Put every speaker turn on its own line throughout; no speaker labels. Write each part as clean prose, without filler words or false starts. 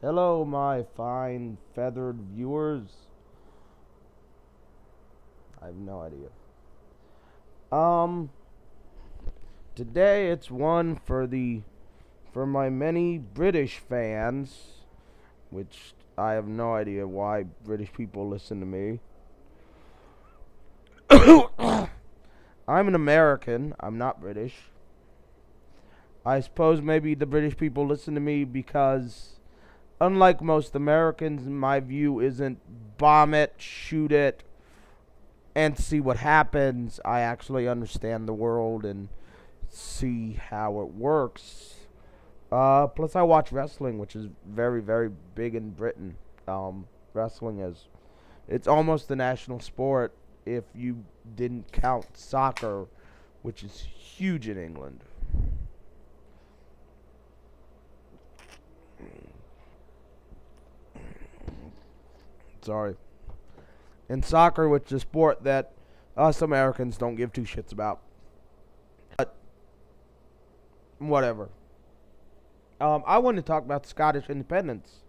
Hello, my fine feathered viewers. I have no idea. Um, Today it's one for my many British fans, which I have no idea why British people listen to me. I'm an American. I'm not British. I suppose maybe the British people listen to me because, unlike most Americans, my view isn't bomb it, shoot it, and see what happens. I actually understand the world and see how it works. Plus, I watch wrestling, which is very, very big in Britain. Wrestling is it's almost the national sport if you didn't count soccer, which is huge in England. Sorry. In soccer, which is a sport that us Americans don't give two shits about. But whatever. I wanted to talk about Scottish independence,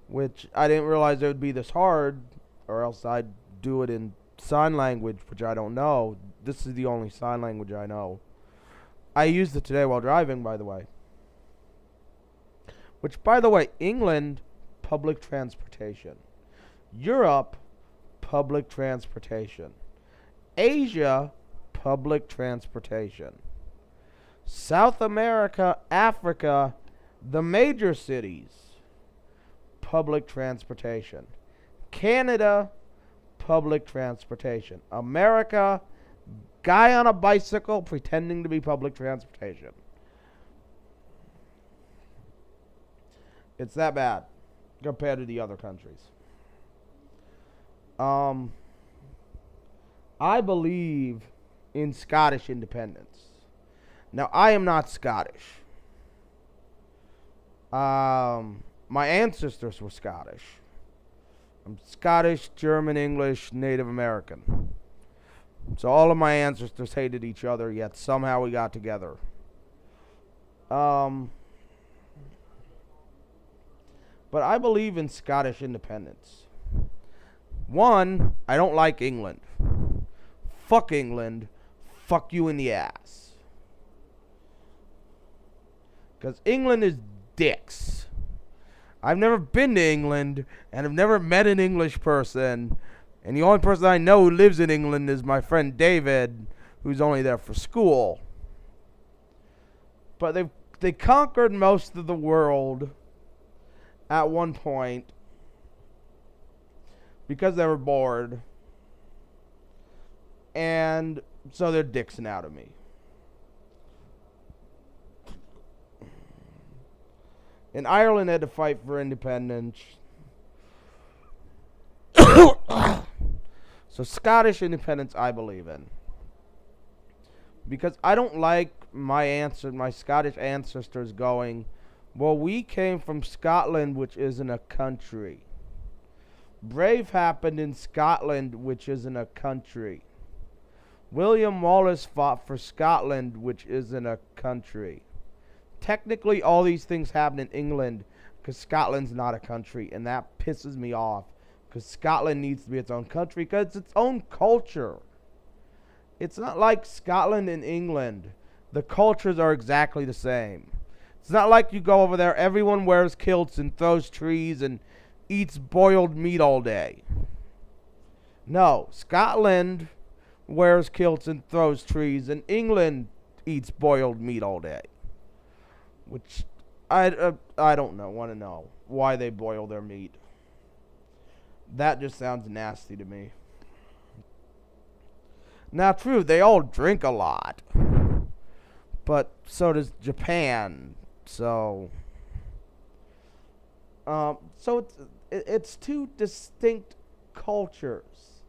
which I didn't realize it would be this hard, or else I'd do it in sign language, which I don't know. This is the only sign language I know. I used it today while driving, by the way. Which, by the way, England, public transportation. Europe, public transportation. Asia, public transportation. South America, Africa, the major cities, public transportation. Canada, public transportation. America, guy on a bicycle pretending to be public transportation. It's that bad compared to the other countries. Um, I believe in Scottish independence. Now, I am not Scottish. My ancestors were Scottish. I'm Scottish, German, English, Native American. So all of my ancestors hated each other, yet somehow we got together. Um, but I believe in Scottish independence. One, I don't like England. Fuck England. Fuck you in the ass. Because England is dicks. I've never been to England, and I've never met an English person. And the only person I know who lives in England is my friend David, who's only there for school. But they conquered most of the world at one point because they were bored. And so they're dicks now to me. And Ireland had to fight for independence. So Scottish independence I believe in. Because I don't like my Scottish ancestors going, well, we came from Scotland, which isn't a country. Brave happened in Scotland, which isn't a country. William Wallace fought for Scotland, which isn't a country. Technically, all these things happen in England because Scotland's not a country, and that pisses me off because Scotland needs to be its own country because it's its own culture. It's not like Scotland and England. The cultures are exactly the same. It's not like you go over there, everyone wears kilts and throws trees and eats boiled meat all day. No, Scotland wears kilts and throws trees, and England eats boiled meat all day. Which I don't know. Want to know why they boil their meat? That just sounds nasty to me. Now, true, they all drink a lot, but so does Japan. So it's two distinct cultures.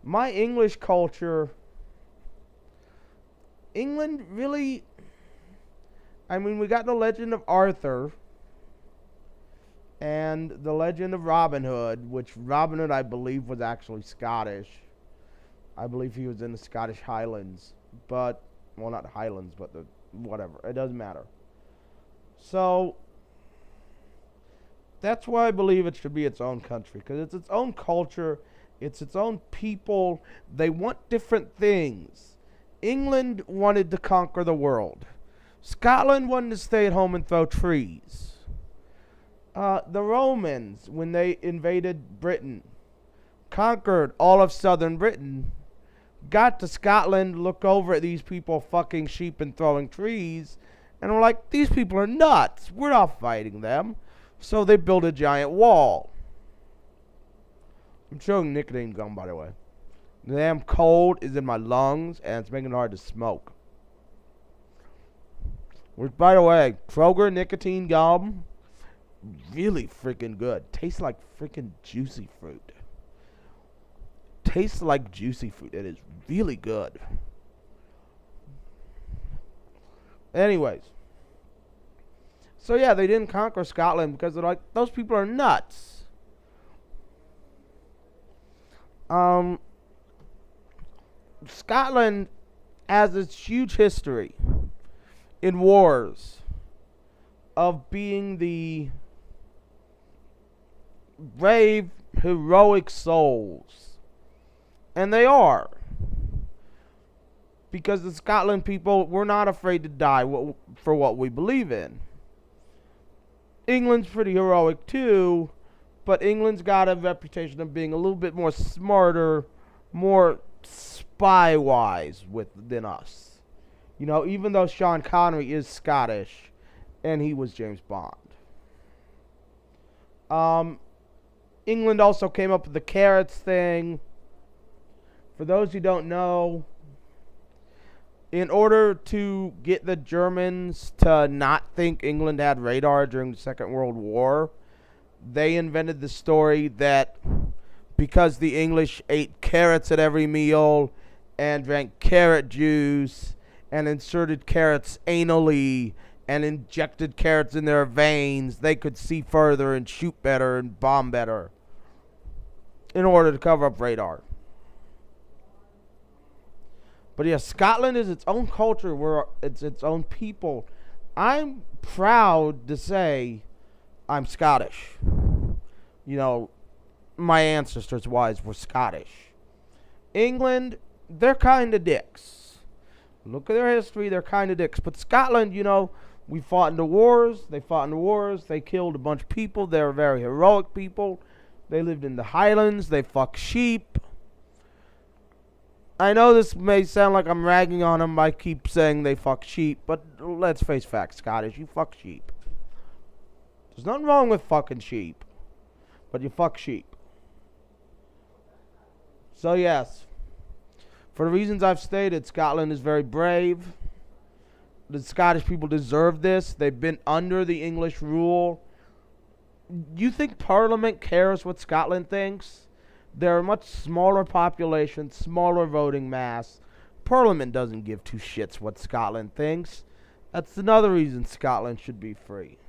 My English culture, England really. I mean, we got the Legend of Arthur and the Legend of Robin Hood, which Robin Hood, I believe, was actually Scottish. I believe he was in the Scottish Highlands, but, well, not the Highlands, but whatever. It doesn't matter. So, That's why I believe it should be its own country, because it's its own culture, it's its own people. They want different things. England wanted to conquer the world. Scotland wanted to stay at home and throw trees. The Romans, when they invaded Britain, conquered all of southern Britain, got to Scotland, looked over at these people fucking sheep and throwing trees, and were like, these people are nuts. We're not fighting them. So they built a giant wall. I'm showing nicotine gum, by the way. The damn cold is in my lungs, and it's making it hard to smoke. Which, by the way, Kroger nicotine gum, really freaking good. Tastes like freaking juicy fruit. Tastes like juicy fruit. It is really good. Anyways. So yeah, they didn't conquer Scotland because they're like, those people are nuts. Scotland has this huge history in wars of being the brave, heroic souls. And they are. Because the Scotland people were not afraid to die for what we believe in. England's pretty heroic too, but England's got a reputation of being a little bit more smarter, more spy-wise than us. You know, even though Sean Connery is Scottish, and he was James Bond. England also came up with the carrots thing. For those who don't know, in order to get the Germans to not think England had radar during the Second World War, they invented the story that because the English ate carrots at every meal and drank carrot juice and inserted carrots anally and injected carrots in their veins, they could see further and shoot better and bomb better in order to cover up radar. But yeah, Scotland is its own culture, where it's its own people. I'm proud to say I'm Scottish. You know, my ancestors' wives were Scottish. England, they're kind of dicks. Look at their history, they're kind of dicks. But Scotland, you know, we fought in the wars. They fought in the wars. They killed a bunch of people. They were very heroic people. They lived in the Highlands. They fucked sheep. I know this may sound like I'm ragging on them. I keep saying they fuck sheep, but let's face facts, Scottish. You fuck sheep. There's nothing wrong with fucking sheep, but you fuck sheep. So yes, for the reasons I've stated, Scotland is very brave. The Scottish people deserve this. They've been under the English rule. You think Parliament cares what Scotland thinks? They're a much smaller population, smaller voting mass. Parliament doesn't give two shits what Scotland thinks. That's another reason Scotland should be free.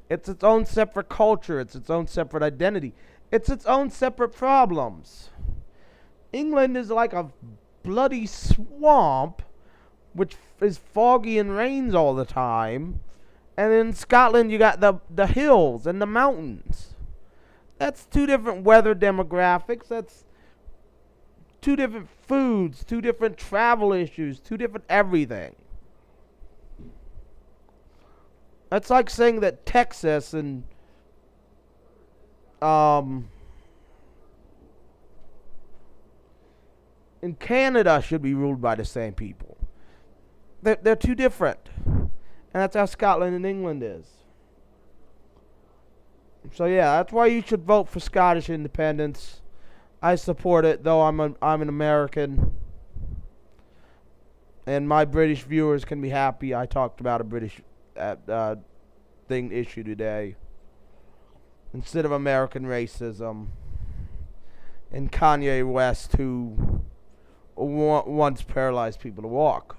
It's its own separate culture. It's its own separate identity. It's its own separate problems. England is like a bloody swamp, which is foggy and rains all the time. And in Scotland, you got the hills and the mountains. That's two different weather demographics. That's two different foods, two different travel issues, two different everything. That's like saying that Texas and in Canada should be ruled by the same people. They're too different. And that's how Scotland and England is. So yeah, that's why you should vote for Scottish independence. I support it, though I'm an American. And my British viewers can be happy I talked about a British issue today, instead of American racism and Kanye West, who once paralyzed people to walk.